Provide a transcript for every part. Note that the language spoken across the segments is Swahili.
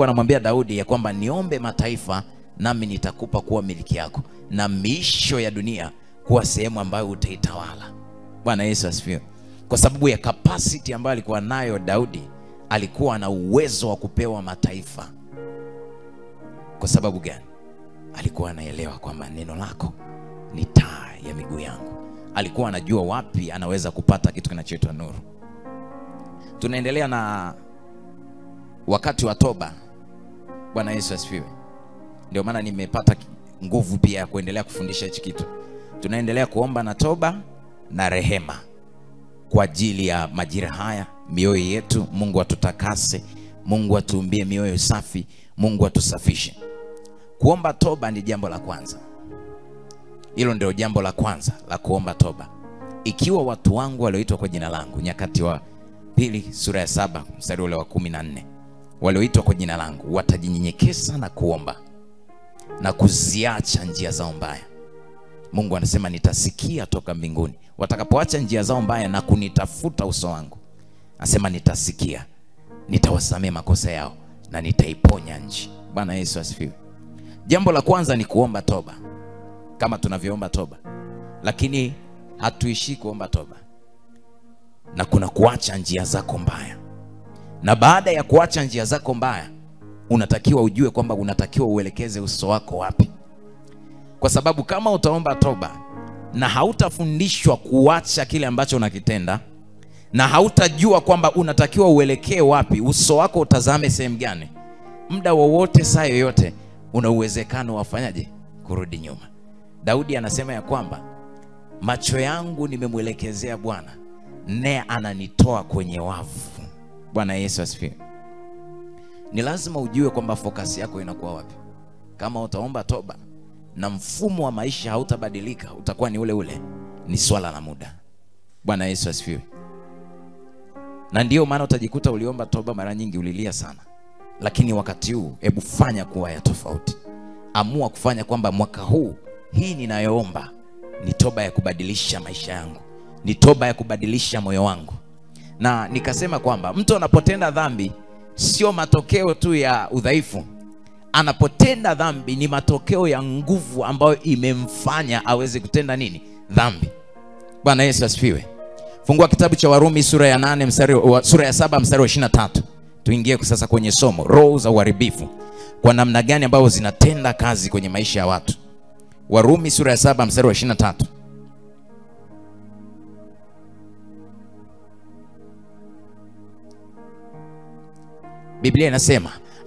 Anamwambia Daudi ya kwamba niombe mataifa nami nitakupa kuwa miliki yako, na miisho ya dunia kuwa sehemu ambayo utaitawala. Bwana Yesu asifiwe. Kwa sababu ya capacity ambayo alikuwa nayo Daudi, alikuwa na uwezo wa kupewa mataifa. Kwa sababu gani? Alikuwa anaelewa kwamba neno lako ni taa ya miguu yangu. Alikuwa anajua wapi anaweza kupata kitu kinachoitwa nuru. Tunaendelea na wakati wa toba. Bwana Yesu asifiwe. Ndio maana nimepata nguvu pia ya kuendelea kufundisha hichi kitu. Tunaendelea kuomba na toba na rehema kwa ajili ya majira haya, mioyo yetu. Mungu atutakase, Mungu atuumbie mioyo safi, Mungu atusafishe. Kuomba toba ni jambo la kwanza. Hilo ndio jambo la kwanza la kuomba toba. Ikiwa watu wangu walioitwa kwa jina langu, Nyakati wa pili sura ya 7 mstari ule wa 14, walioitwa kwa jina langu watajinyenyekeza na kuomba na kuziacha njia zao mbaya, Mungu anasema nitasikia toka mbinguni. Watakapoacha njia zao mbaya na kunitafuta uso wangu, anasema nitasikia, nitawasamehe makosa yao na nitaiponya nchi. Bwana Yesu asifiwe. Jambo la kwanza ni kuomba toba, kama tunavyoomba toba. Lakini hatuishi kuomba toba, na kuna kuacha njia zako mbaya. Na baada ya kuacha njia zako mbaya, unatakiwa ujue kwamba unatakiwa uelekeze uso wako wapi. Kwa sababu kama utaomba toba na hautafundishwa kuacha kile ambacho unakitenda, na hautajua kwamba unatakiwa uelekee wapi, uso wako utazame sehemu gani, muda wowote, saa yoyote, una uwezekano wafanyaje? Kurudi nyuma. Daudi anasema ya kwamba macho yangu nimemwelekezea Bwana, naye ananitoa kwenye wavu. Bwana Yesu asifiwe. Ni lazima ujue kwamba focus yako inakuwa wapi. Kama utaomba toba na mfumo wa maisha hautabadilika, utakuwa ni ule ule, ni swala la muda. Bwana Yesu asifiwe. Na ndio maana utajikuta uliomba toba mara nyingi, ulilia sana. Lakini wakati huu, hebu fanya kuwa ya tofauti. Amua kufanya kwamba mwaka huu, hii ninayoomba ni toba ya kubadilisha maisha yangu, ni toba ya kubadilisha moyo wangu. Na nikasema kwamba mtu anapotenda dhambi sio matokeo tu ya udhaifu. Anapotenda dhambi ni matokeo ya nguvu ambayo imemfanya aweze kutenda nini? Dhambi. Bwana Yesu asifiwe. Fungua kitabu cha Warumi sura ya 7 mstari wa 23. Tuingie sasa kwenye somo, roho za uharibifu kwa namna gani ambao zinatenda kazi kwenye maisha ya watu. Warumi sura ya 7 mstari wa 23. Biblia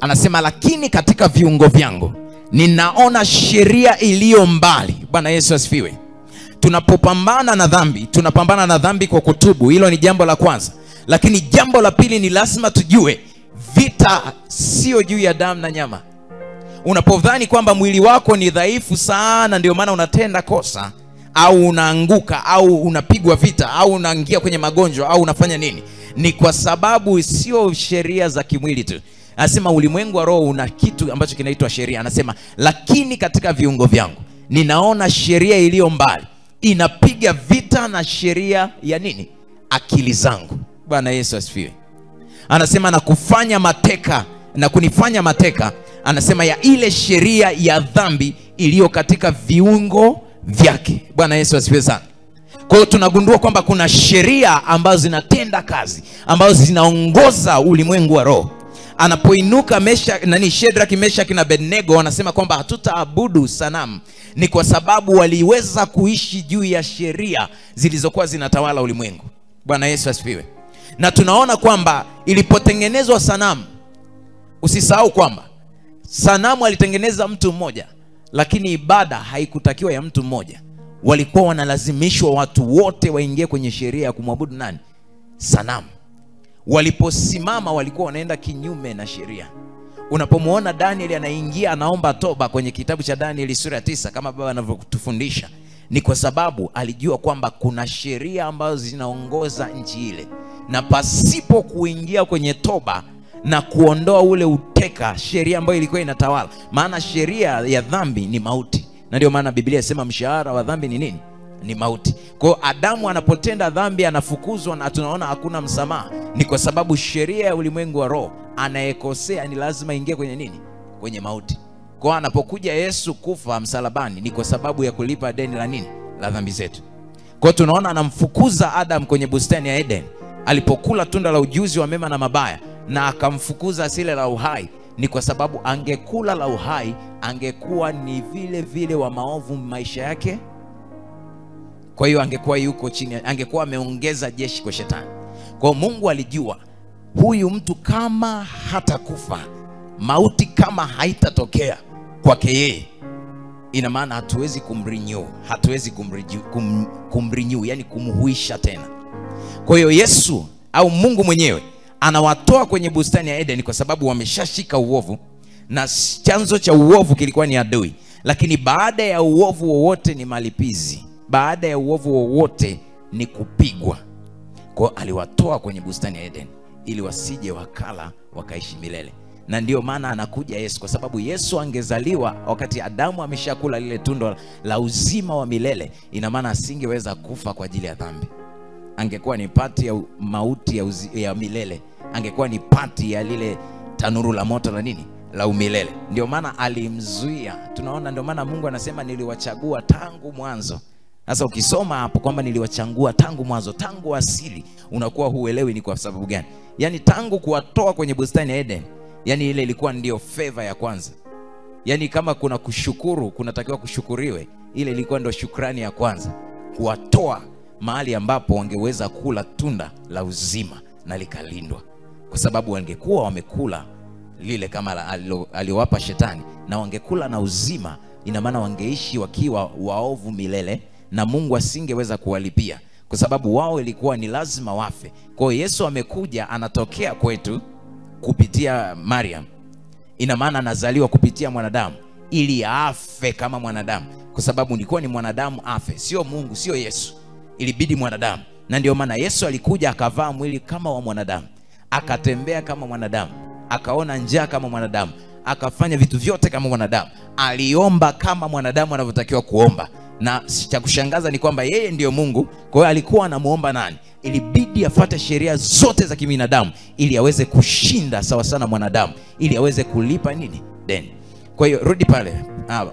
anasema lakini katika viungo vyangu ninaona sheria iliyo mbali. Bwana Yesu asifiwe. Tunapopambana na dhambi, tunapambana na dhambi kwa kutubu. Hilo ni jambo la kwanza. Lakini jambo la pili ni lazima tujue vita sio juu ya damu na nyama. Unapodhani kwamba mwili wako ni dhaifu sana ndio maana unatenda kosa, au unaanguka, au unapigwa vita, au unaingia kwenye magonjwa, au unafanya nini, ni kwa sababu sio sheria za kimwili tu. Anasema ulimwengu wa roho una kitu ambacho kinaitwa sheria. Anasema lakini katika viungo vyangu ninaona sheria iliyo mbali, inapiga vita na sheria ya nini? Akili zangu. Bwana Yesu asifiwe. Anasema na kufanya mateka, na kunifanya mateka, anasema ya ile sheria ya dhambi iliyo katika viungo vyake. Bwana Yesu asifiwe sana. Kwa hiyo tunagundua kwamba kuna sheria ambazo zinatenda kazi, ambazo zinaongoza ulimwengu wa roho. Anapoinuka Shadraka, Meshaki na Abednego, wanasema kwamba hatutaabudu sanamu, ni kwa sababu waliweza kuishi juu ya sheria zilizokuwa zinatawala ulimwengu. Bwana Yesu asifiwe. Na tunaona kwamba ilipotengenezwa sanamu, usisahau kwamba sanamu alitengeneza mtu mmoja, lakini ibada haikutakiwa ya mtu mmoja. Walikuwa wanalazimishwa watu wote waingie kwenye sheria ya kumwabudu nani? Sanamu. Waliposimama walikuwa wanaenda kinyume na sheria. Unapomuona Danieli anaingia anaomba toba kwenye kitabu cha Danieli sura ya 9 kama baba anavyotufundisha, ni kwa sababu alijua kwamba kuna sheria ambazo zinaongoza nchi ile, na pasipo kuingia kwenye toba na kuondoa ule uteka, sheria ambayo ilikuwa inatawala. Maana sheria ya dhambi ni mauti. Na ndio maana Biblia inasema mshahara wa dhambi ni nini? ni mauti. Kwa hiyo Adamu anapotenda dhambi anafukuzwa na tunaona hakuna msamaha. Ni kwa sababu sheria ya ulimwengu wa roho, anayekosea ni lazima ingie kwenye nini? Kwenye mauti. Kwa hiyo anapokuja Yesu kufa msalabani ni kwa sababu ya kulipa deni la nini? La dhambi zetu. Kwa hiyo tunaona anamfukuza Adam kwenye bustani ya Eden alipokula tunda la ujuzi wa mema na mabaya, na akamfukuza asile la uhai. Ni kwa sababu angekula la uhai angekuwa ni vile vile wa maovu maisha yake. Kwa hiyo angekuwa yuko chini, angekuwa ameongeza jeshi kwa shetani. Kwa hiyo Mungu alijua huyu mtu kama hatakufa, mauti kama haitatokea kwake yeye, ina maana hatuwezi kumrenew, yani kumhuisha tena. Kwa hiyo Yesu au Mungu mwenyewe anawatoa kwenye bustani ya Eden kwa sababu wameshashika uovu, na chanzo cha uovu kilikuwa ni adui. Lakini baada ya uovu wowote ni malipizi, baada ya uovu wowote ni kupigwa. Kwa hiyo aliwatoa kwenye bustani ya Eden ili wasije wakala wakaishi milele. Na ndio maana anakuja Yesu, kwa sababu Yesu angezaliwa wakati Adamu ameshakula lile tunda la uzima wa milele, ina maana asingeweza kufa kwa ajili ya dhambi. Angekuwa ni pati ya mauti ya milele, angekuwa ni pati ya lile tanuru la moto la nini? La umilele. Ndio maana alimzuia. Tunaona ndio maana Mungu anasema niliwachagua tangu mwanzo. Sasa ukisoma hapo kwamba niliwachagua tangu mwanzo, tangu asili, unakuwa huelewi ni kwa sababu gani. Yani tangu kuwatoa kwenye bustani ya Eden, yani ile ilikuwa ndio favor ya kwanza. Yani kama kuna kushukuru, kunatakiwa kushukuriwe, ile ilikuwa ndio shukrani ya kwanza. Kuwatoa mahali ambapo wangeweza kula tunda la uzima na likalindwa. Kwa sababu wangekuwa wamekula lile kama aliowapa shetani na wangekula na uzima, ina maana wangeishi wakiwa waovu milele na Mungu asingeweza kuwalipia, kwa sababu wao ilikuwa ni lazima wafe. Kwa hiyo Yesu amekuja, anatokea kwetu kupitia Mariam. Ina maana anazaliwa kupitia mwanadamu ili afe kama mwanadamu, kwa sababu ilikuwa ni mwanadamu afe, sio Mungu, sio Yesu. Ilibidi mwanadamu. Na ndio maana Yesu alikuja akavaa mwili kama wa mwanadamu, akatembea kama mwanadamu, akaona njaa kama mwanadamu, akafanya vitu vyote kama mwanadamu, aliomba kama mwanadamu anavyotakiwa kuomba. Na cha kushangaza ni kwamba yeye ndiyo Mungu. Kwa hiyo alikuwa anamuomba nani? Ilibidi afuate sheria zote za kibinadamu ili aweze kushinda sawa sana mwanadamu, ili aweze kulipa nini? Deni. Kwa hiyo rudi pale,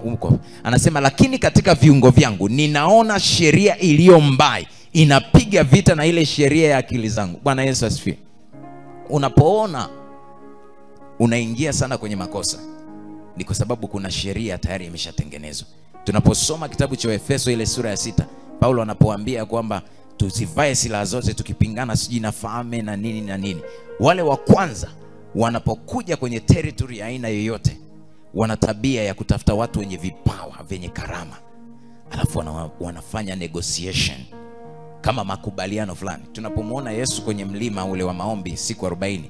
huko anasema lakini katika viungo vyangu ninaona sheria iliyo mbaya inapiga vita na ile sheria ya akili zangu. Bwana Yesu asifiwe. Unapoona unaingia sana kwenye makosa, ni kwa sababu kuna sheria tayari imeshatengenezwa. Tunaposoma kitabu cha Efeso ile sura ya 6, Paulo anapoambia kwamba tusivae silaha zote tukipingana siji na fahame na nini na nini. Wale wa kwanza wanapokuja kwenye territory ya aina yoyote, wana tabia ya kutafuta watu wenye vipawa, venye karama, alafu wanafanya negotiation kama makubaliano fulani. Tunapomuona Yesu kwenye mlima ule wa maombi siku 40,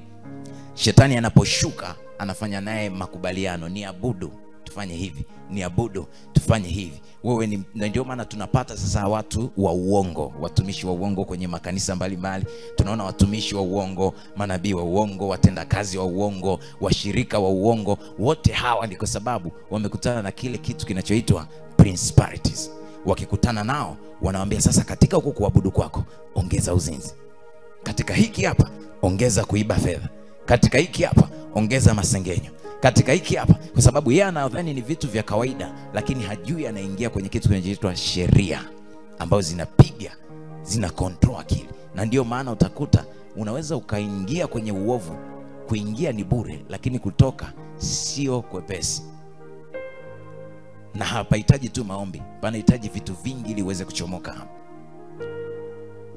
shetani anaposhuka anafanya naye makubaliano, ni abudu tufanye hivi, ni abudu tufanye hivi. Wewe ni, ndio maana tunapata sasa watu wa uongo, watumishi wa uongo kwenye makanisa mbalimbali. Tunaona watumishi wa uongo, manabii wa uongo, watendakazi wa uongo, washirika wa uongo. Wote hawa ni kwa sababu wamekutana na kile kitu kinachoitwa principalities. Wakikutana nao wanawaambia sasa, katika huko kuabudu kwako ongeza uzinzi, katika hiki hapa ongeza kuiba fedha, katika hiki hapa ongeza masengenyo, katika hiki hapa, kwa sababu yeye anadhani ni vitu vya kawaida, lakini hajui anaingia kwenye kitu kinachoitwa sheria ambazo zinapiga, zina control akili. Na ndio maana utakuta unaweza ukaingia kwenye uovu, kuingia ni bure, lakini kutoka sio kwepesi. Na hapahitaji tu maombi, panahitaji vitu vingi ili uweze kuchomoka hapo.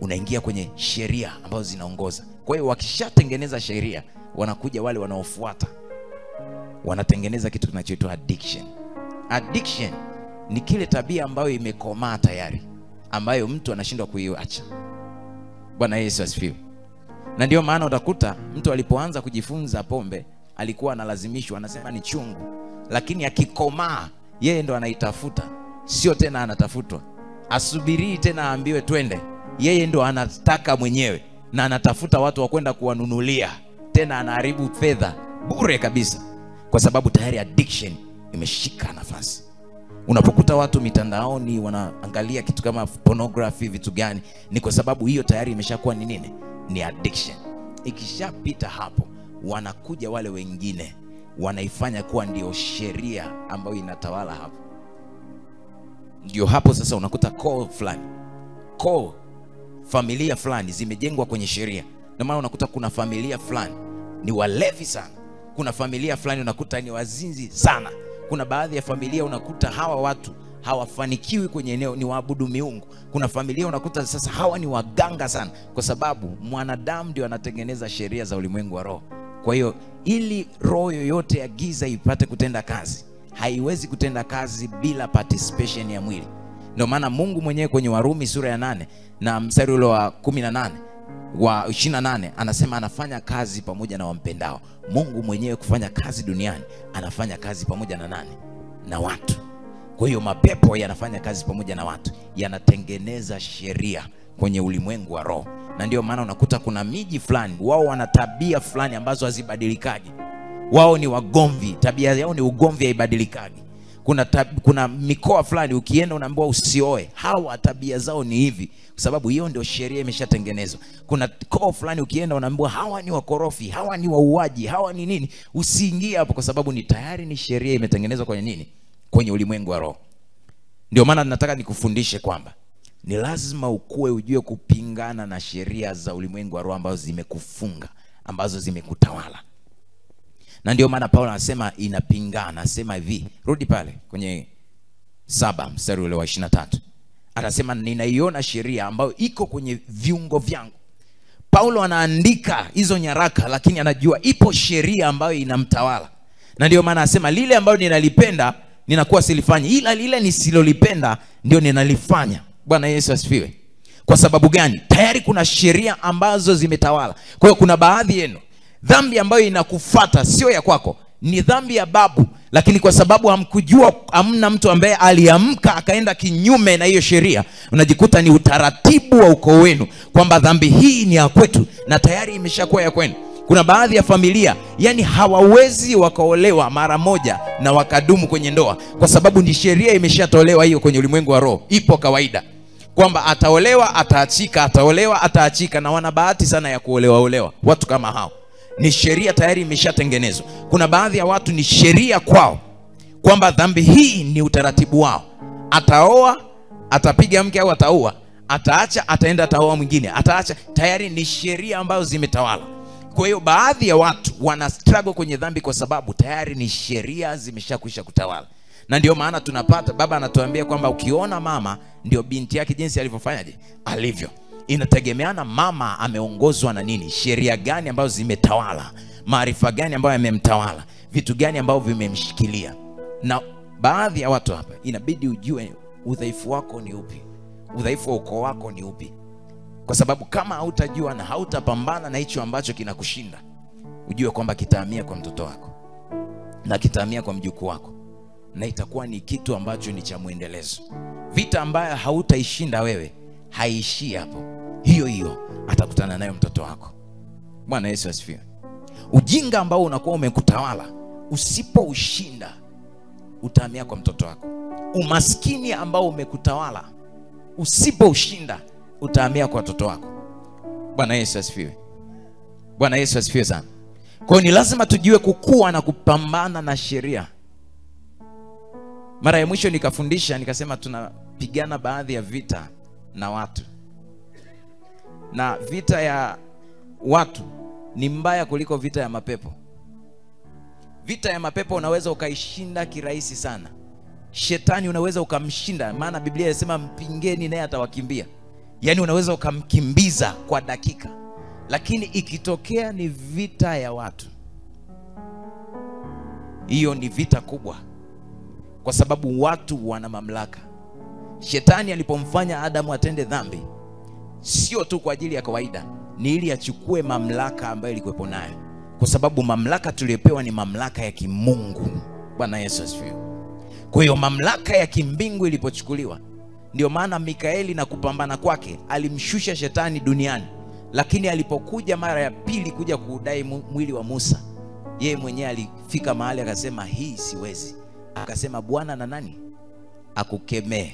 Unaingia kwenye sheria ambazo zinaongoza. Kwa hiyo wakishatengeneza sheria, wanakuja wale wanaofuata, wanatengeneza kitu kinachoitwa addiction. Addiction ni kile tabia ambayo imekomaa tayari, ambayo mtu anashindwa kuiacha. Bwana Yesu asifiwe. Na ndio maana utakuta mtu alipoanza kujifunza pombe alikuwa analazimishwa, anasema ni chungu, lakini akikomaa yeye ndo anaitafuta, sio tena anatafutwa. Asubiri tena aambiwe twende, yeye ndo anataka mwenyewe na anatafuta watu wa kwenda kuwanunulia, tena anaharibu fedha bure kabisa, kwa sababu tayari addiction imeshika nafasi. Unapokuta watu mitandaoni wanaangalia kitu kama pornography, vitu gani, ni kwa sababu hiyo tayari imeshakuwa ni nini? Ni addiction. Ikishapita hapo, wanakuja wale wengine wanaifanya kuwa ndio sheria ambayo inatawala hapo. Ndio hapo sasa unakuta familia fulani zimejengwa kwenye sheria. Ndio maana unakuta kuna familia fulani ni walevi sana, kuna familia fulani unakuta ni wazinzi sana, kuna baadhi ya familia unakuta hawa watu hawafanikiwi kwenye eneo, ni waabudu miungu. Kuna familia unakuta sasa hawa ni waganga sana, kwa sababu mwanadamu ndio anatengeneza sheria za ulimwengu wa roho. Kwa hiyo ili roho yoyote ya giza ipate kutenda kazi, haiwezi kutenda kazi bila participation ya mwili. Ndio maana Mungu mwenyewe kwenye Warumi sura ya 8 na mstari ule wa 18 wa 28 anasema anafanya kazi pamoja na wampendao. Mungu mwenyewe kufanya kazi duniani, anafanya kazi pamoja na nani? Na watu. Kwa hiyo mapepo yanafanya kazi pamoja na watu, yanatengeneza sheria kwenye ulimwengu wa roho. Na ndio maana unakuta kuna miji fulani wao wana tabia fulani ambazo hazibadilikaji. Wao ni wagomvi, tabia yao ni ugomvi, haibadilikaji. Kuna mikoa fulani ukienda unaambiwa usioe, hawa tabia zao ni hivi, kwa sababu hiyo ndio sheria imeshatengenezwa. Kuna koo fulani ukienda unaambiwa hawa ni wakorofi, hawa ni wauaji, hawa ni nini, usiingie hapo, kwa sababu ni tayari ni sheria imetengenezwa kwenye nini? Kwenye ulimwengu wa roho. Ndio maana nataka nikufundishe kwamba ni lazima ukue ujue kupingana na sheria za ulimwengu wa roho ambazo zimekufunga, ambazo zimekutawala. Na ndio maana Paulo anasema inapingana, anasema hivi, rudi pale kwenye 7 mstari ule wa 23. Anasema ninaiona sheria ambayo iko kwenye viungo vyangu. Paulo anaandika hizo nyaraka, lakini anajua ipo sheria ambayo inamtawala. Na ndio maana anasema lile ambalo ninalipenda ninakuwa silifanyi, ila lile nisilolipenda ndio ninalifanya. Bwana Yesu asifiwe. Kwa sababu gani? Tayari kuna sheria ambazo zimetawala. Kwa hiyo kuna baadhi yenu dhambi ambayo inakufuata sio ya kwako, ni dhambi ya babu, lakini kwa sababu hamkujua, hamna mtu ambaye aliamka akaenda kinyume na hiyo sheria, unajikuta ni utaratibu wa ukoo wenu kwamba dhambi hii ni ya kwetu na tayari imeshakuwa ya kwenu. Kuna baadhi ya familia yani hawawezi wakaolewa mara moja na wakadumu kwenye ndoa, kwa sababu ni sheria imeshatolewa hiyo kwenye ulimwengu wa roho. Ipo kawaida kwamba ataolewa ataachika, ataolewa ataachika, na wana bahati sana ya kuolewa. Watu kama hao ni sheria tayari imeshatengenezwa. Kuna baadhi ya watu ni sheria kwao kwamba dhambi hii ni utaratibu wao. Ataoa, atapiga mke au ataua, ataacha, ataenda ataoa mwingine, ataacha. Tayari ni sheria ambazo zimetawala. Kwa hiyo baadhi ya watu wana struggle kwenye dhambi kwa sababu tayari ni sheria zimeshakwisha kutawala. Na ndio maana tunapata baba anatuambia kwamba ukiona mama ndio binti yake jinsi alivyofanyaje, alivyo. Inategemeana mama ameongozwa na nini, sheria gani ambazo zimetawala, maarifa gani ambayo yamemtawala, vitu gani ambavyo vimemshikilia. Na baadhi ya watu hapa inabidi ujue udhaifu wako ni upi, udhaifu wa ukoo wako ni upi. Kwa sababu kama hautajua na hautapambana na hicho ambacho kinakushinda, ujue kwamba kitahamia kwa mtoto wako na kitahamia kwa mjukuu wako, na itakuwa ni kitu ambacho ni cha muendelezo. Vita ambayo hautaishinda wewe haishii hapo, hiyo atakutana nayo mtoto wako. Bwana Yesu asifiwe. Ujinga ambao unakuwa umekutawala, usipoushinda utahamia kwa mtoto wako. Umaskini ambao umekutawala, usipoushinda utahamia kwa watoto wako. Bwana Yesu asifiwe. Bwana Yesu asifiwe sana. Kwa hiyo ni lazima tujue kukua na kupambana na sheria. Mara ya mwisho nikafundisha nikasema tunapigana baadhi ya vita na watu, na vita ya watu ni mbaya kuliko vita ya mapepo. Vita ya mapepo unaweza ukaishinda kirahisi sana. Shetani unaweza ukamshinda, maana Biblia inasema mpingeni naye atawakimbia. Yani unaweza ukamkimbiza kwa dakika. Lakini ikitokea ni vita ya watu, hiyo ni vita kubwa, kwa sababu watu wana mamlaka. Shetani alipomfanya Adamu atende dhambi, sio tu kwa ajili ya kawaida, ni ili achukue mamlaka ambayo ilikuwepo nayo, kwa sababu mamlaka tuliyopewa ni mamlaka ya kimungu. Bwana Yesu asifiwe. Kwa hiyo mamlaka ya kimbingu ilipochukuliwa, ndio maana Mikaeli na kupambana kwake alimshusha shetani duniani. Lakini alipokuja mara ya pili kuja kuudai mwili wa Musa, yeye mwenyewe alifika mahali akasema hii siwezi. Akasema Bwana na nani? akukemee.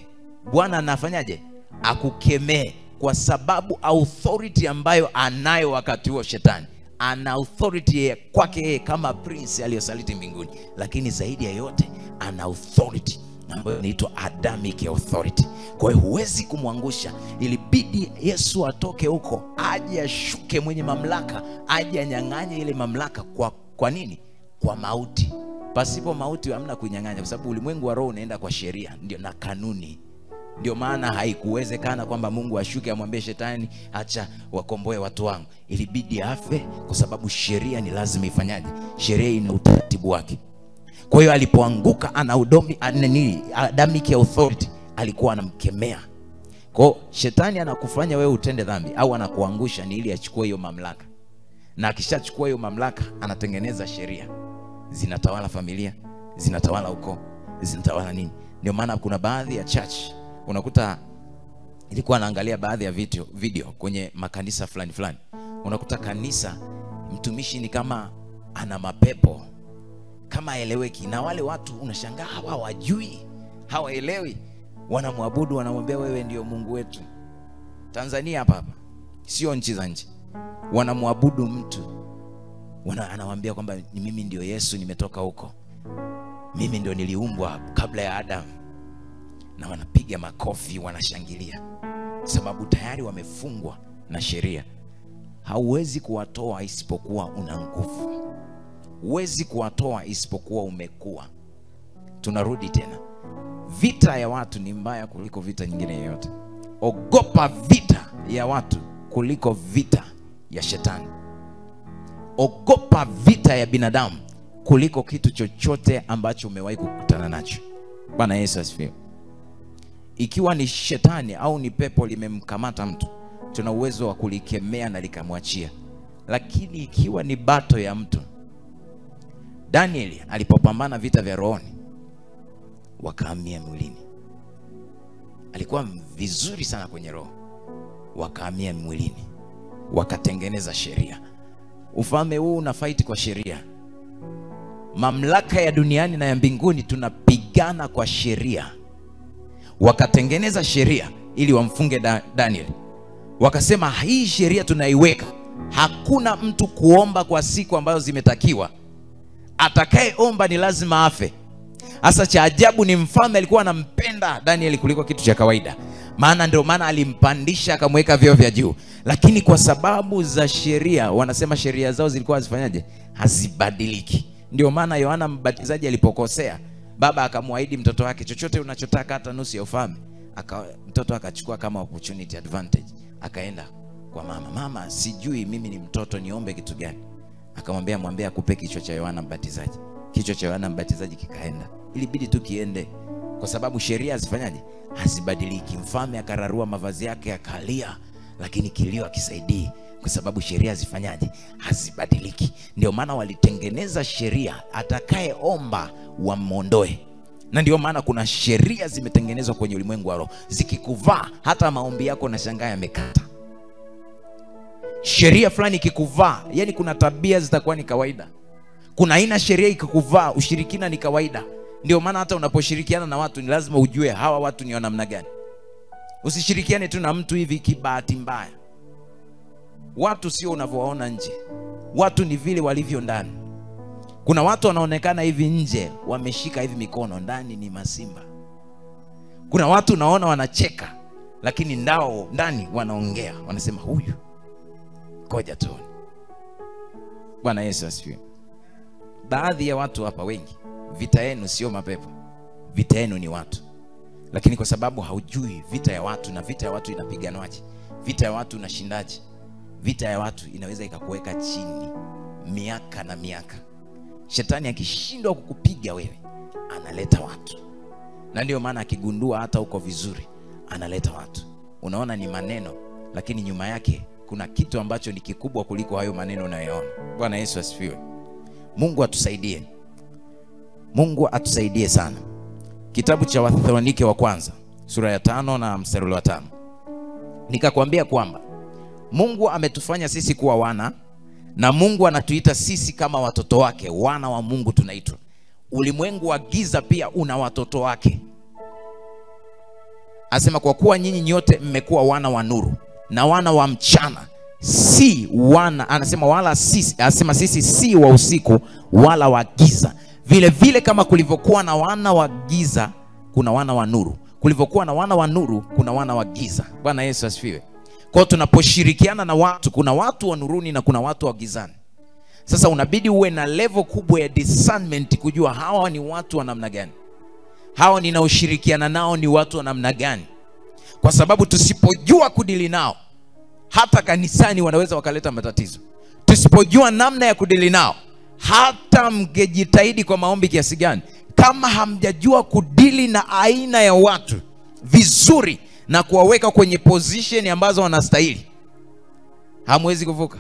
Bwana anafanyaje? Akukemee, kwa sababu authority ambayo anayo wakati huo shetani, ana authority kwake kama prince aliyosaliti mbinguni, lakini zaidi ya yote ana authority ambayo inaitwa Adamic authority. Kwa hiyo huwezi kumwangusha. Ilibidi Yesu atoke huko, aje ashuke mwenye mamlaka, aje anyang'anye ile mamlaka. Kwa nini? Kwa mauti. Pasipo mauti hamna kunyang'anya, kwa sababu ulimwengu wa roho unaenda kwa sheria ndio na kanuni. Ndio maana haikuwezekana kwamba Mungu ashuke amwambie shetani acha wakomboe watu wangu. Ilibidi afe, kwa sababu sheria ni lazima ifanyaje? Sheria ina utaratibu wake. Kwa hiyo alipoanguka ana Adamic authority, alikuwa anamkemea. Kwa hiyo shetani anakufanya wewe utende dhambi au anakuangusha ni ili achukue hiyo mamlaka. Na akishachukua hiyo mamlaka, anatengeneza sheria. Zinatawala familia, zinatawala ukoo, zinatawala nini. Ndio maana kuna baadhi ya church unakuta, ilikuwa naangalia baadhi ya video kwenye makanisa fulani, unakuta kanisa mtumishi ni kama ana mapepo, kama haeleweki, na wale watu unashangaa hawajui, hawaelewi, wanamwabudu, wanamwambia wewe ndio Mungu wetu. Tanzania hapa, sio nchi za nje, wanamwabudu mtu, anawaambia kwamba mimi ndio Yesu, nimetoka huko, mimi ndio niliumbwa kabla ya Adam, na wanapiga makofi, wanashangilia, sababu tayari wamefungwa na sheria. Hauwezi kuwatoa isipokuwa una nguvu. Huwezi kuwatoa isipokuwa umekuwa. Tunarudi tena, vita ya watu ni mbaya kuliko vita nyingine yoyote. Ogopa vita ya watu kuliko vita ya shetani. Ogopa vita ya binadamu kuliko kitu chochote ambacho umewahi kukutana nacho. Bwana Yesu asifiwe. Ikiwa ni shetani au ni pepo limemkamata mtu, tuna uwezo wa kulikemea na likamwachia. Lakini ikiwa ni bato ya mtu, Danieli alipopambana vita vya rohoni, wakahamia mwilini. Alikuwa vizuri sana kwenye roho, wakahamia mwilini, wakatengeneza sheria. Ufalme huu una fight kwa sheria. Mamlaka ya duniani na ya mbinguni tunapigana kwa sheria. Wakatengeneza sheria ili wamfunge Daniel. Wakasema hii sheria tunaiweka, hakuna mtu kuomba kwa siku ambazo zimetakiwa, atakayeomba ni lazima afe. Hasa cha ajabu ni mfalme alikuwa anampenda Daniel kuliko kitu cha kawaida, ndio maana alimpandisha akamweka vyeo vya juu. Lakini kwa sababu za sheria, wanasema sheria zao zilikuwa hazifanyaje? Hazibadiliki. Ndio maana Yohana Mbatizaji alipokosea, baba akamwaahidi mtoto wake, chochote unachotaka, hata nusu ya ufalme. Mtoto akachukua kama opportunity advantage, akaenda kwa mama. Mama, sijui mimi ni mtoto, niombe kitu gani? Akamwambia, mwambie akupe kichwa cha Yohana Mbatizaji. Kichwa cha Yohana Mbatizaji kikaenda. Ilibidi tu kiende, kwa sababu sheria hazifanyaje? Hazibadiliki. Mfalme akararua mavazi yake akalia, lakini kilio akisaidii, kwa sababu sheria hazifanyaje? Hazibadiliki. Ndio maana walitengeneza sheria, atakayeomba wamondoe. Na ndio maana kuna sheria zimetengenezwa kwenye ulimwengu wa roho, zikikuvaa hata maombi yako na shangaa yamekata. Sheria fulani ikikuvaa, yani kuna tabia zitakuwa ni kawaida. Kuna aina sheria ikikuvaa, ushirikina ni kawaida. Ndio maana hata unaposhirikiana na watu ni lazima ujue hawa watu ni wa namna gani. Usishirikiane tu na mtu hivi kibahati mbaya. Watu sio unavyowaona nje, watu ni vile walivyo ndani. Kuna watu wanaonekana hivi nje wameshika hivi mikono, ndani ni masimba. Kuna watu unaona wanacheka, lakini ndani wanaongea, wanasema huyu koja tu. Bwana Yesu asifiwe. Baadhi ya watu hapa wengi, vita yenu sio mapepo, vita yenu ni watu. Lakini kwa sababu haujui vita ya watu na vita ya watu inapiganwaje, vita ya watu unashindaje, vita ya watu inaweza ikakuweka chini miaka na miaka. Shetani akishindwa kukupiga wewe, analeta watu. Na ndio maana akigundua hata uko vizuri, analeta watu. Unaona ni maneno, lakini nyuma yake kuna kitu ambacho ni kikubwa kuliko hayo maneno unayoona. Bwana Yesu asifiwe. Mungu atusaidie. Mungu atusaidie sana. Kitabu cha Wathesalonike wa kwanza sura ya 5 na mstari wa 5. Nikakwambia kwamba Mungu ametufanya sisi kuwa wana, na Mungu anatuita sisi kama watoto wake. Wana wa Mungu tunaitwa. Ulimwengu wa giza pia una watoto wake. Anasema kwa kuwa nyinyi nyote mmekuwa wana wa nuru na wana wa mchana, si wana, anasema wala sisi, anasema sisi si wa usiku wala wa giza. Vile vile kama kulivyokuwa na wana wa giza kuna wana wa nuru, kulivyokuwa na wana wa nuru kuna wana wa giza. Bwana Yesu asifiwe. Kwa tunaposhirikiana na watu, kuna watu wa nuruni na kuna watu wa gizani. Sasa unabidi uwe na level kubwa ya discernment kujua hawa ni watu wa namna gani, hawa ninaoshirikiana nao ni watu wa namna gani. Kwa sababu tusipojua kudili nao, hata kanisani wanaweza wakaleta matatizo. Tusipojua namna ya kudili nao, hata mngejitahidi kwa maombi kiasi gani, kama hamjajua kudili na aina ya watu vizuri na kuwaweka kwenye position ambazo wanastahili, hamwezi kuvuka.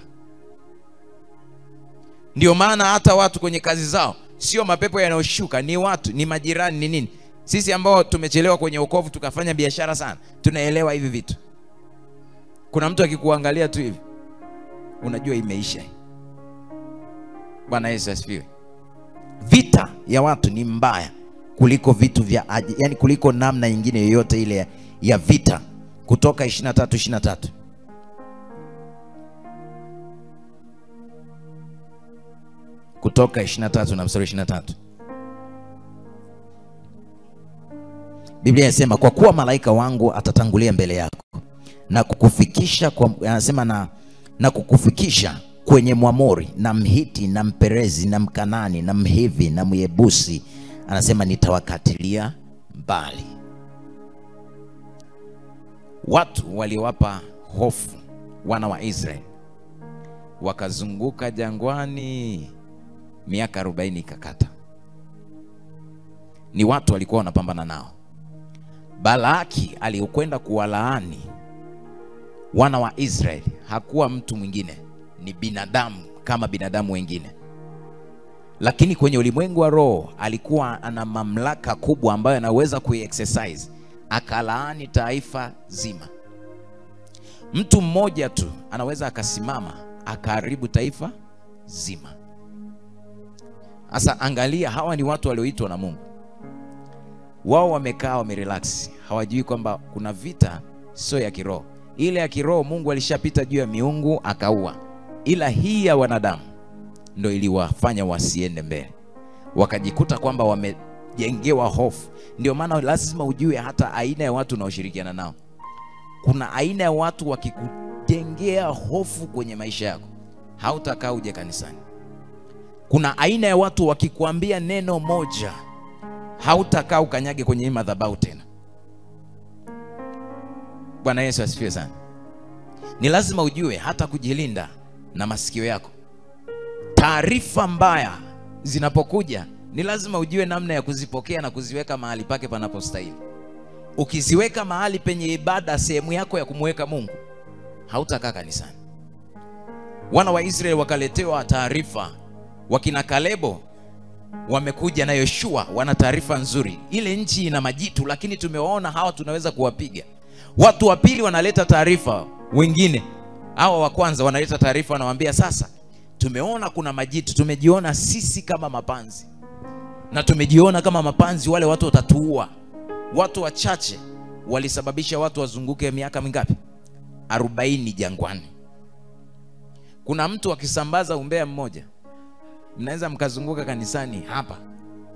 Ndio maana hata watu kwenye kazi zao sio mapepo yanayoshuka, ni watu, ni majirani, ni nini. Sisi ambao tumechelewa kwenye wokovu tukafanya biashara sana, tunaelewa hivi vitu. Kuna mtu akikuangalia tu hivi, unajua imeisha. Bwana Yesu asifiwe. Vita ya watu ni mbaya kuliko vitu vya yani kuliko namna nyingine yoyote ile ya vita. Kutoka 23:23. Kutoka 23 na mstari 23. Biblia inasema kwa kuwa malaika wangu atatangulia mbele yako na kukufikisha kwa, anasema na kukufikisha kwenye Mwamori na Mhiti na Mperezi na Mkanani na Mhivi na Myebusi, anasema nitawakatilia mbali. Watu waliwapa hofu wana wa Israeli, wakazunguka jangwani miaka 40 ikakata. Ni watu walikuwa wanapambana nao. Balaki aliyokwenda kuwalaani wana wa Israeli hakuwa mtu mwingine, ni binadamu kama binadamu wengine. Lakini kwenye ulimwengu wa roho alikuwa ana mamlaka kubwa ambayo anaweza kuiexercise, akalaani taifa zima. Mtu mmoja tu anaweza akasimama akaharibu taifa zima. Sasa angalia, hawa ni watu walioitwa na Mungu. Wao wamekaa wamerelax, hawajui kwamba kuna vita sio ya kiroho. Ile ya kiroho Mungu alishapita juu ya miungu akaua, ila hii ya wanadamu ndio iliwafanya wasiende mbele, wakajikuta kwamba wamejengewa hofu. Ndio maana lazima ujue hata aina ya watu unaoshirikiana nao. Kuna aina ya watu wakikujengea hofu kwenye maisha yako, hautakaa uje kanisani. Kuna aina ya watu wakikuambia neno moja, hautakaa ukanyage kwenye madhabahu tena. Bwana Yesu asifiwe sana. Ni lazima ujue hata kujilinda na masikio yako. Taarifa mbaya zinapokuja, ni lazima ujue namna ya kuzipokea na kuziweka mahali pake panapostahili. Ukiziweka mahali penye ibada, sehemu yako ya kumweka Mungu, hautakaa kanisani. Wana wa Israeli wakaletewa taarifa, wakina Kalebo wamekuja na Yoshua, wana taarifa nzuri. Ile nchi ina majitu, lakini tumewaona hawa tunaweza kuwapiga. Watu wa pili wanaleta taarifa, wengine hawa wa kwanza wanaleta taarifa, wanawaambia sasa tumeona kuna majitu, tumejiona sisi kama mapanzi, na tumejiona kama mapanzi wale watu watatuua. Watu wachache walisababisha watu wazunguke miaka mingapi? 40 jangwani. Kuna mtu akisambaza umbea mmoja, mnaweza mkazunguka kanisani hapa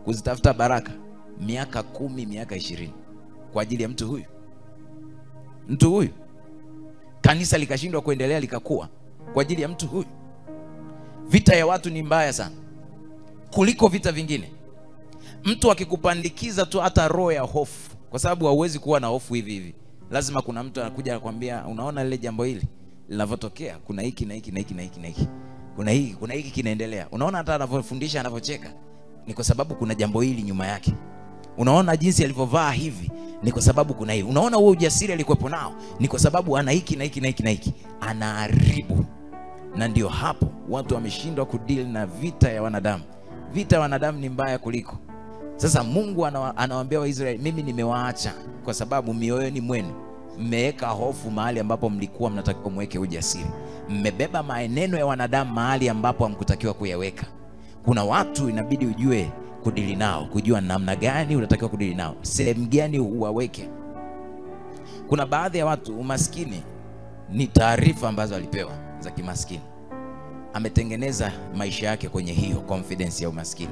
kuzitafuta baraka miaka 10, miaka 20 kwa ajili ya mtu huyu. Mtu huyu kanisa likashindwa kuendelea likakua kwa ajili ya mtu huyu. Vita ya watu ni mbaya sana kuliko vita vingine. Mtu akikupandikiza tu hata roho ya hofu, kwa sababu hauwezi kuwa na hofu hivi hivi. Lazima kuna mtu anakuja anakuambia, unaona lile jambo hili linavyotokea, kuna hiki na hiki na hiki na hiki na hiki, kuna hiki kinaendelea. Unaona hata anavyofundisha, anavyocheka, ni kwa sababu kuna jambo hili nyuma yake. Unaona jinsi alivyovaa hivi, ni kwa sababu kuna hili. Unaona huo ujasiri alikuwepo nao, ni kwa sababu ana hiki na hiki na hiki na hiki. Anaharibu. Na ndio hapo watu wameshindwa kudeal na vita ya wanadamu. Vita ya wanadamu ni mbaya kuliko. Sasa Mungu anawaambia Waisraeli, mimi nimewaacha kwa sababu mioyoni mwenu mmeweka hofu mahali ambapo mlikuwa mnatakiwa mweke ujasiri. Mmebeba maneno ya wanadamu mahali ambapo hamkutakiwa kuyaweka. Kuna watu inabidi ujue kudili nao, kujua namna gani unatakiwa kudili nao, sehemu gani uwaweke. Kuna baadhi ya watu umaskini ni taarifa ambazo alipewa za kimaskini, ametengeneza maisha yake kwenye hiyo confidence ya umaskini.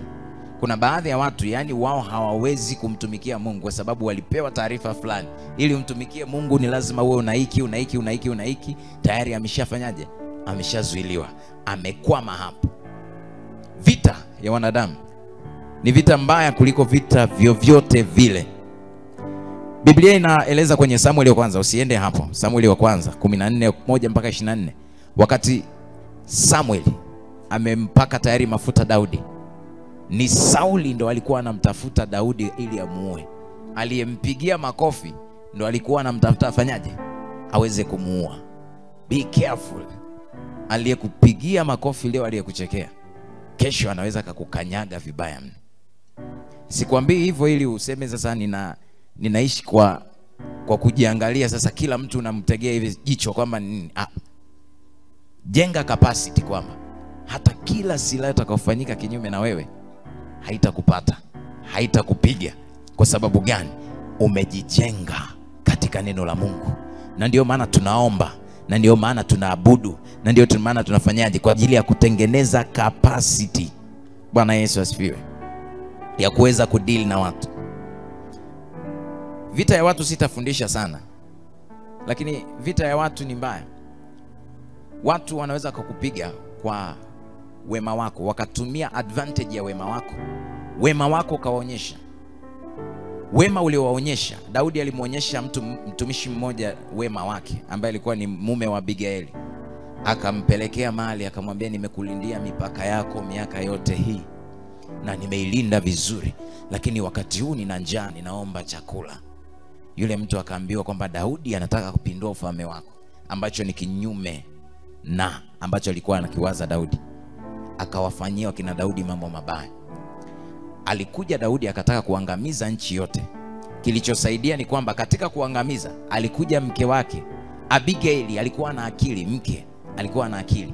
Kuna baadhi ya watu yani wao hawawezi kumtumikia Mungu kwa sababu walipewa taarifa fulani, ili umtumikie Mungu ni lazima uwe una hiki. Tayari ameshafanyaje? Ameshazuiliwa, amekwama hapo. Vita ya wanadamu ni vita mbaya kuliko vita vyovyote vile. Biblia inaeleza kwenye Samueli wa kwanza, usiende hapo, Samueli wa kwanza 14:1 mpaka 24, wakati Samueli amempaka tayari mafuta Daudi, ni Sauli ndo alikuwa anamtafuta Daudi ili amuue. Aliyempigia makofi ndo alikuwa anamtafuta afanyaje? Aweze kumuua. Be careful. Aliyekupigia makofi leo, aliyekuchekea, kesho anaweza kukukanyaga vibaya mno. Sikwambii hivyo ili useme sasa ninaishi kwa kujiangalia sasa kila mtu unamtegea hivi jicho kwamba nini. Jenga capacity kwamba hata kila silaha itakayofanyika kinyume na wewe haitakupata, haitakupiga. Kwa sababu gani? Umejijenga katika neno la Mungu. Na ndio maana tunaomba, na ndio maana tunaabudu, na ndio maana tunafanyaje? Kwa ajili ya kutengeneza capacity. Bwana Yesu asifiwe, ya kuweza kudeal na watu. Vita ya watu sitafundisha sana, lakini vita ya watu ni mbaya. Watu wanaweza kukupiga kwa wema wako, wakatumia advantage ya wema wako. Wema wako kawaonyesha, wema uliowaonyesha. Daudi alimuonyesha mtumishi mmoja wema wake ambaye alikuwa ni mume wa Abigaili. Akampelekea mali, akamwambia nimekulindia mipaka yako miaka yote hii na nimeilinda vizuri, lakini wakati huu nina njaa, ninaomba chakula. Yule mtu akaambiwa kwamba Daudi anataka kupindua ufalme wako, ambacho ni kinyume na ambacho alikuwa anakiwaza Daudi. Akawafanyia kina Daudi mambo mabaya. Alikuja Daudi akataka kuangamiza nchi yote. Kilichosaidia ni kwamba katika kuangamiza alikuja mke wake Abigaili. Alikuwa na akili, mke alikuwa na akili,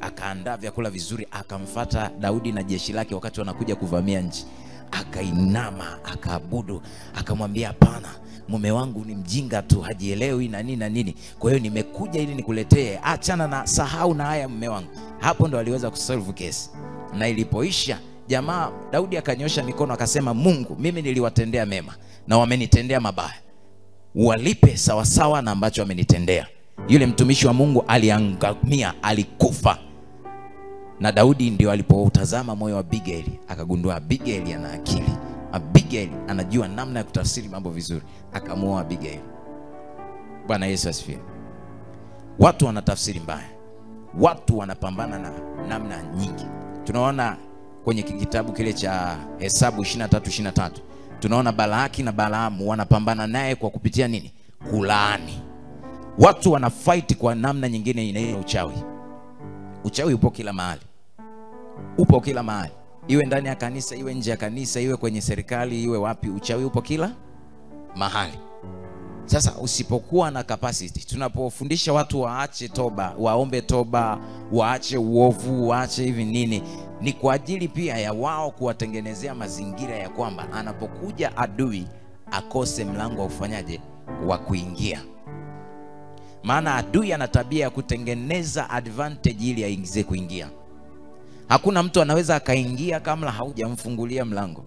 akaandaa vyakula vizuri, akamfuata Daudi na jeshi lake wakati wanakuja kuvamia nchi. Akainama, akaabudu, akamwambia hapana, mume wangu ni mjinga tu, hajielewi na nini na nini. Kwa hiyo nimekuja ili nikuletee, achana na, sahau na haya mume wangu. Hapo ndo aliweza kusolve case. Na ilipoisha, jamaa Daudi akanyosha mikono akasema, Mungu, mimi niliwatendea mema na wamenitendea mabaya, walipe sawa sawa na ambacho wamenitendea. Yule mtumishi wa Mungu aliangamia, alikufa. Na Daudi ndio alipotazama moyo wa Abigaili, akagundua Abigaili ana akili, Abigaili anajua namna ya kutafsiri mambo vizuri, akamuoa Abigaili. Bwana Yesu asifiwe. Watu wanatafsiri mbaya, watu wanapambana na namna nyingi. Tunaona kwenye kitabu kile cha Hesabu 23:23, tunaona Balaki na Balaamu wanapambana naye kwa kupitia nini? Kulaani. Watu wanafight kwa namna nyingine inaitwa uchawi. Uchawi upo kila mahali, upo kila mahali, iwe ndani ya kanisa, iwe nje ya kanisa, iwe kwenye serikali, iwe wapi, uchawi upo kila mahali. Sasa usipokuwa na capacity, tunapofundisha watu waache toba, waombe toba, waache uovu, waache hivi nini, ni kwa ajili pia ya wao kuwatengenezea mazingira ya kwamba anapokuja adui akose mlango wa ufanyaje wa kuingia. Maana adui ana tabia ya kutengeneza advantage ili aingize kuingia. Hakuna mtu anaweza akaingia kama haujamfungulia mlango.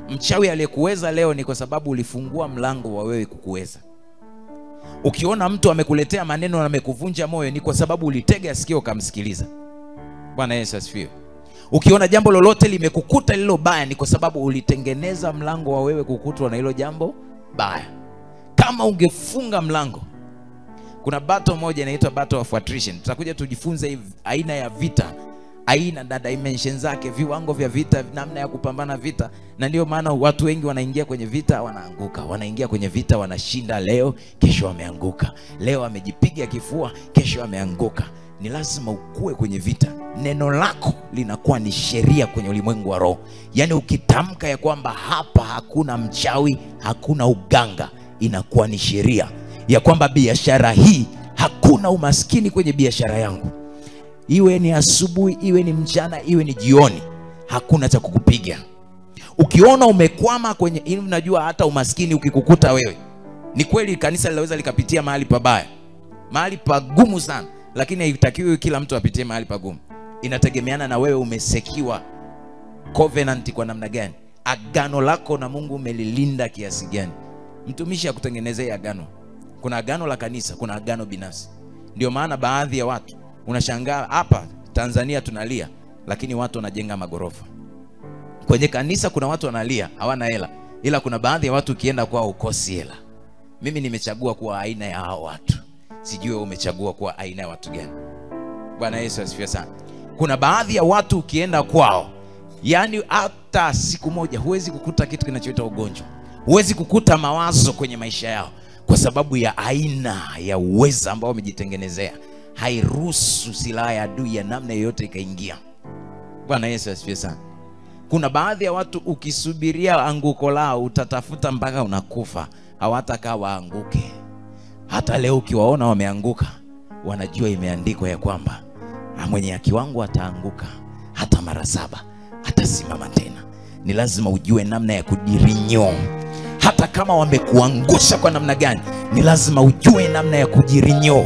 Mchawi aliyekuweza leo ni kwa sababu ulifungua mlango wa wewe kukuweza. Ukiona mtu amekuletea maneno na amekuvunja moyo, ni kwa sababu ulitega sikio kumsikiliza. Bwana Yesu asifiwe. Ukiona jambo lolote limekukuta lilo baya, ni kwa sababu ulitengeneza mlango wa wewe kukutwa na hilo jambo baya. Kama ungefunga mlango. Kuna battle moja inaitwa battle of attrition. Tutakuja tujifunze aina ya vita, aina na dimension zake, viwango vya vita, namna ya kupambana vita. Na ndio maana watu wengi wanaingia kwenye vita wanaanguka, wanaingia kwenye vita wanashinda leo, kesho wameanguka. Leo amejipiga kifua, kesho ameanguka. Ni lazima ukue kwenye vita. Neno lako linakuwa ni sheria kwenye ulimwengu wa roho. Yaani ukitamka ya kwamba hapa hakuna mchawi, hakuna uganga, inakuwa ni sheria ya kwamba biashara hii, hakuna umaskini kwenye biashara yangu. Iwe ni asubuhi, iwe ni mchana, iwe ni jioni, hakuna cha kukupiga. Ukiona umekwama kwenye, ili unajua hata umaskini ukikukuta wewe, Ni kweli kanisa linaweza likapitia mahali pabaya, mahali pagumu sana, lakini haitakiwi kila mtu apitie mahali pagumu. Inategemeana na wewe umesekiwa covenant kwa namna gani, agano lako na Mungu umelilinda kiasi gani. Mtumishi akutengenezea agano. Kuna agano la kanisa, kuna agano binafsi. Ndio maana baadhi ya watu unashangaa hapa Tanzania tunalia, lakini watu wanajenga magorofa. Kwenye kanisa kuna watu wanalia hawana hela, ila kuna baadhi ya watu ukienda kwao ukosi hela. Mimi nimechagua kuwa aina ya hao watu. Sijui umechagua kuwa aina ya watu gani. Bwana Yesu asifiwe sana. Kuna baadhi ya watu ukienda kwao, yani hata siku moja huwezi kukuta kitu kinachoitwa ugonjwa. Huwezi kukuta mawazo kwenye maisha yao, kwa sababu ya aina ya uwezo ambao wamejitengenezea. Hairuhusu silaha ya adui ya namna yoyote ikaingia. Bwana Yesu asifiwe sana. Kuna baadhi ya watu ukisubiria anguko lao utatafuta mpaka unakufa, hawatakaa waanguke. Hata leo ukiwaona wameanguka, wanajua imeandikwa ya kwamba mwenye haki wangu ataanguka hata mara 7 atasimama tena. Ni lazima ujue namna ya kujirinyo. Hata kama wamekuangusha kwa namna gani, ni lazima ujue namna ya kujirinyo.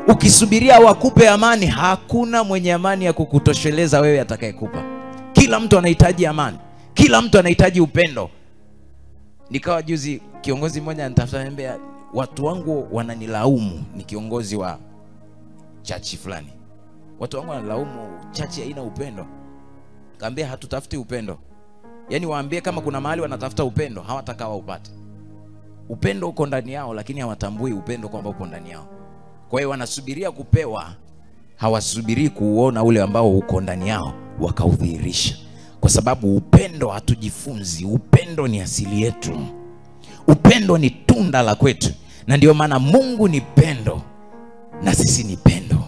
Ukisubiria wakupe amani, hakuna mwenye amani ya kukutosheleza wewe atakayekupa. Kila mtu anahitaji amani, kila mtu anahitaji upendo. Nikawa juzi kiongozi mmoja anitafuta, ananiambia watu wangu wananilaumu, ni kiongozi wa church fulani. Watu wangu wanalaumu church haina upendo. Kaambia hatutafuti upendo. Yani waambie kama kuna mahali wanatafuta upendo, hawatakawa upate. Upendo uko ndani yao, lakini hawatambui upendo kwamba uko ndani yao. Kwa hiyo wanasubiria kupewa, hawasubiri kuona ule ambao uko ndani yao wakaudhihirisha. Kwa sababu upendo hatujifunzi, upendo ni asili yetu. Upendo ni tunda la kwetu. Na ndio maana Mungu ni pendo na sisi ni pendo.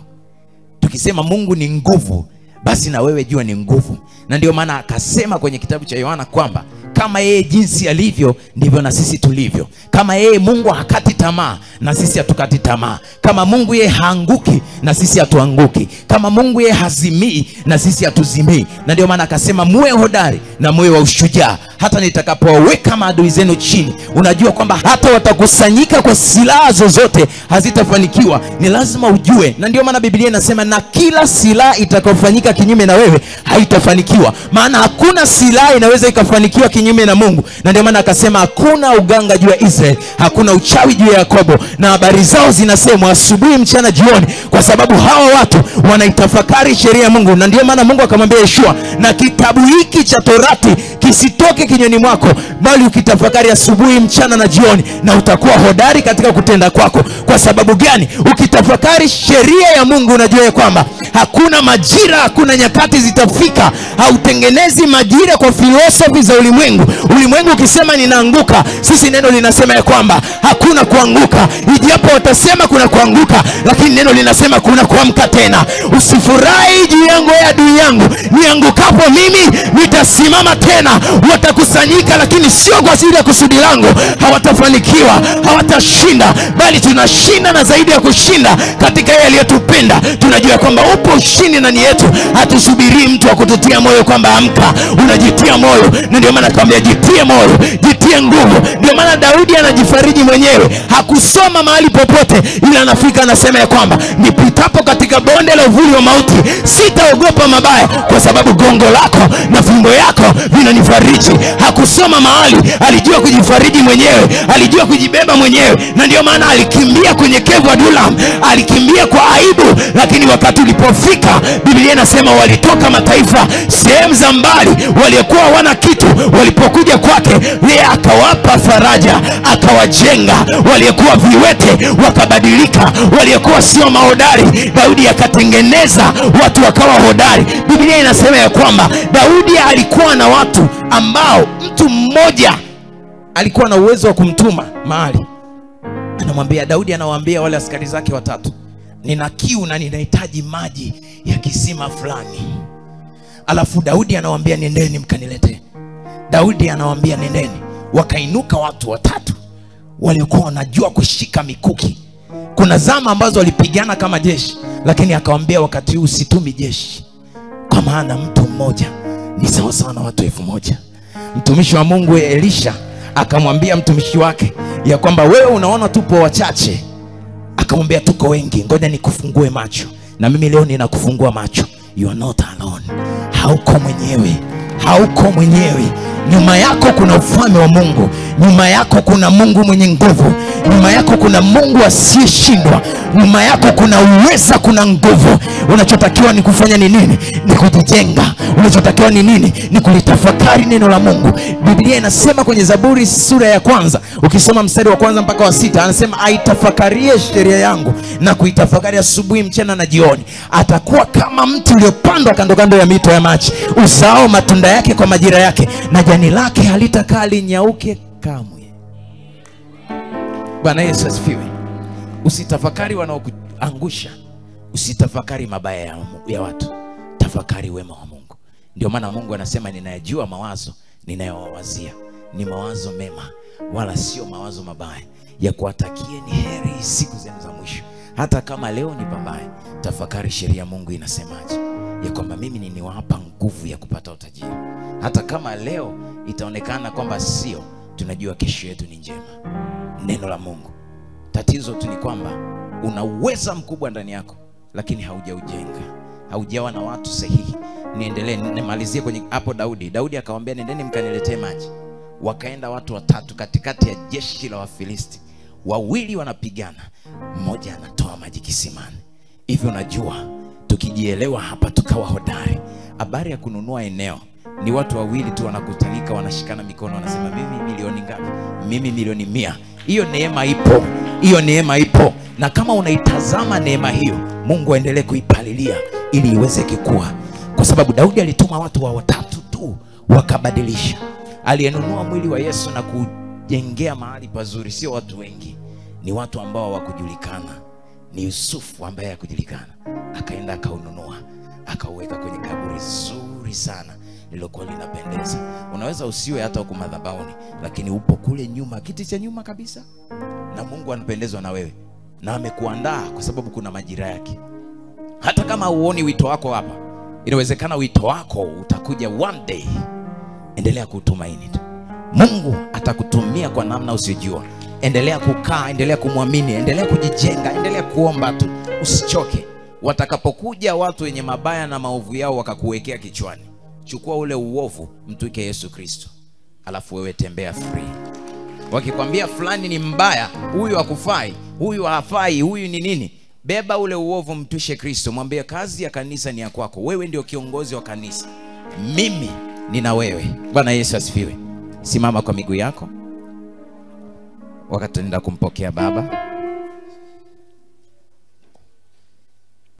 Tukisema Mungu ni nguvu, basi na wewe jua ni nguvu. Na ndio maana akasema kwenye kitabu cha Yohana kwamba kama yeye jinsi alivyo ndivyo na sisi tulivyo. Kama yeye Mungu hakati tamaa, na sisi hatukati tamaa. Kama Mungu yeye haanguki, na sisi hatuanguki. Kama Mungu yeye hazimii, na sisi hatuzimii. Na ndio maana akasema muwe hodari na muwe wa ushujaa, hata nitakapowaweka maadui zenu chini. Unajua kwamba hata watakusanyika kwa silaha zozote hazitafanikiwa. Ni lazima ujue. Na ndio maana Biblia inasema na kila silaha itakayofanyika kinyume na wewe haitafanikiwa. Maana hakuna silaha inaweza ikafanikiwa kinyume na Mungu. Na ndio maana akasema hakuna uganga juu ya Israeli, hakuna uchawi juu ya Yakobo, na habari zao zinasemwa asubuhi, mchana, jioni, kwa sababu hawa watu wanaitafakari sheria ya Mungu. Na ndio maana Mungu akamwambia Yoshua, na kitabu hiki cha Torati kisitoke kinywani mwako, bali ukitafakari asubuhi, mchana na jioni, na utakuwa hodari katika kutenda kwako. Kwa sababu gani? Ukitafakari sheria ya Mungu unajua kwamba hakuna majira, hakuna nyakati zitafika. Hautengenezi majira kwa filosofi za ulimwengu. Ulimwengu ukisema ninaanguka, sisi neno linasema ya kwamba hakuna kuanguka. Ijapo watasema kuna kuanguka, lakini neno linasema kuna kuamka tena. Usifurahi juu yangu ya adui yangu, niangukapo mimi nitasimama tena. Watakusanyika, lakini sio kwa ajili ya kusudi langu. Hawatafanikiwa, hawatashinda, bali tunashinda na zaidi ya kushinda katika yeye aliyetupenda. Tunajua kwamba upo ushindi ndani yetu. Hatusubiri mtu wa kututia moyo kwamba amka, unajitia moyo. Na ndio maana akamwambia jitie moyo, jitie nguvu. Ndio maana Daudi anajifariji mwenyewe. Hakusoma mahali popote, ila anafika anasema ya kwamba nipitapo katika bonde la uvuli wa mauti sitaogopa mabaya, kwa sababu gongo lako na fimbo yako vinanifariji. Hakusoma mahali, alijua kujifariji mwenyewe, alijua kujibeba mwenyewe. Na ndio maana alikimbia kwenye kevu Adulam, alikimbia kwa aibu. Lakini wakati ulipofika, Biblia inasema walitoka mataifa, sehemu za mbali, waliokuwa wana kitu. Walipokuja kwake, yeye akawapa faraja, akawajenga. Waliokuwa viwete wakabadilika, waliokuwa sio mahodari, Daudi akatengeneza watu wakawa hodari. Biblia inasema ya kwamba Daudi alikuwa na watu ambao mtu mmoja alikuwa na uwezo wa kumtuma mahali. Anamwambia Daudi, anawaambia wale askari zake 3, nina kiu na ninahitaji maji ya kisima fulani. Alafu Daudi anawaambia nendeni mkanilete. Daudi anawaambia nendeni. Wakainuka watu 3 waliokuwa wanajua kushika mikuki. Kuna zama ambazo walipigana kama jeshi, lakini akawaambia wakati huu situmi jeshi, kwa maana mtu mmoja ni sawa sawa na watu 1000. Mtumishi wa Mungu Elisha akamwambia mtumishi wake, ya kwamba wewe unaona tupo wachache, akamwambia tuko wengi, ngoja nikufungue macho. Na mimi leo ninakufungua macho. You are not alone. Hauko mwenyewe. Hauko mwenyewe. Nyuma yako kuna ufalme wa Mungu. Nyuma yako kuna Mungu mwenye nguvu. Nyuma yako kuna Mungu asiyeshindwa. Nyuma yako kuna uweza, kuna nguvu. Unachotakiwa ni kufanya ni nini? Ni kujijenga. Unachotakiwa ni nini? Ni kulitafakari neno la Mungu. Biblia inasema kwenye Zaburi sura ya 1, ukisoma mstari wa 1 mpaka wa 6, anasema aitafakarie sheria yangu na kuitafakari asubuhi, mchana na jioni. Atakuwa kama mti uliopandwa kando kando ya mito ya maji, uzao matunda yake kwa majira yake, na jani lake halitakaa linyauke kamwe. Bwana Yesu asifiwe. Usitafakari wanaokuangusha. Usitafakari mabaya ya watu. Tafakari wema wa Mungu. Ndio maana Mungu anasema ninayajua mawazo ninayowawazia ni mawazo mema, wala sio mawazo mabaya, ya kuwatakia ni heri siku zenu za mwisho. Hata kama leo ni pabaya, tafakari sheria Mungu inasemaje, ya kwamba mimi niwapa nguvu ya kupata utajiri. Hata kama leo itaonekana kwamba sio, tunajua kesho yetu ni njema. Neno la Mungu. Tatizo tu ni kwamba una uweza mkubwa ndani yako, lakini haujaujenga, haujawa na watu sahihi. Niendelee, nimalizie kwenye hapo Daudi akamwambia nendeni mkaniletee maji. Wakaenda watu 3 katikati ya jeshi la Wafilisti. 2 wanapigana, mmoja anatoa maji kisimani. Hivyo unajua, tukijielewa hapa tukawa hodari. Habari ya kununua eneo ni watu 2 tu wanakutanika, wanashikana mikono, wanasema mimi milioni ngapi? Mimi milioni 100. Hiyo neema ipo. Hiyo neema ipo. Na kama unaitazama neema hiyo, Mungu aendelee kuipalilia ili iweze kukua. Kwa sababu Daudi alituma watu 3 tu wakabadilisha. Aliyenunua mwili wa Yesu na kujengea mahali pazuri sio watu wengi, ni watu ambao hawakujulikana. Ni Yusufu ambaye hakujulikana, akaenda akaununua, akauweka kwenye kaburi zuri sana lilokuwa linapendeza. Unaweza usiwe hata huko madhabahuni, lakini upo kule nyuma, kiti cha nyuma kabisa, na Mungu anapendezwa na wewe na amekuandaa kwa sababu kuna majira yake. Hata kama uoni wito wako hapa, inawezekana wito wako utakuja one day. Endelea kutumaini tu. Mungu atakutumia kwa namna usijua. Endelea kukaa, endelea kumwamini, endelea kujijenga, endelea kuomba tu, usichoke. Watakapokuja watu wenye mabaya na maovu yao wakakuwekea kichwani, chukua ule uovu, mtuike Yesu Kristo, alafu wewe tembea free. Wakikwambia fulani ni mbaya, huyu hakufai, huyu hafai, huyu ni nini, beba ule uovu, mtuishe Kristo, mwambie kazi ya kanisa ni ya kwako. Wewe ndio kiongozi wa kanisa, mimi nina wewe. Bwana Yesu asifiwe. Simama kwa miguu yako wakati tunaenda kumpokea Baba.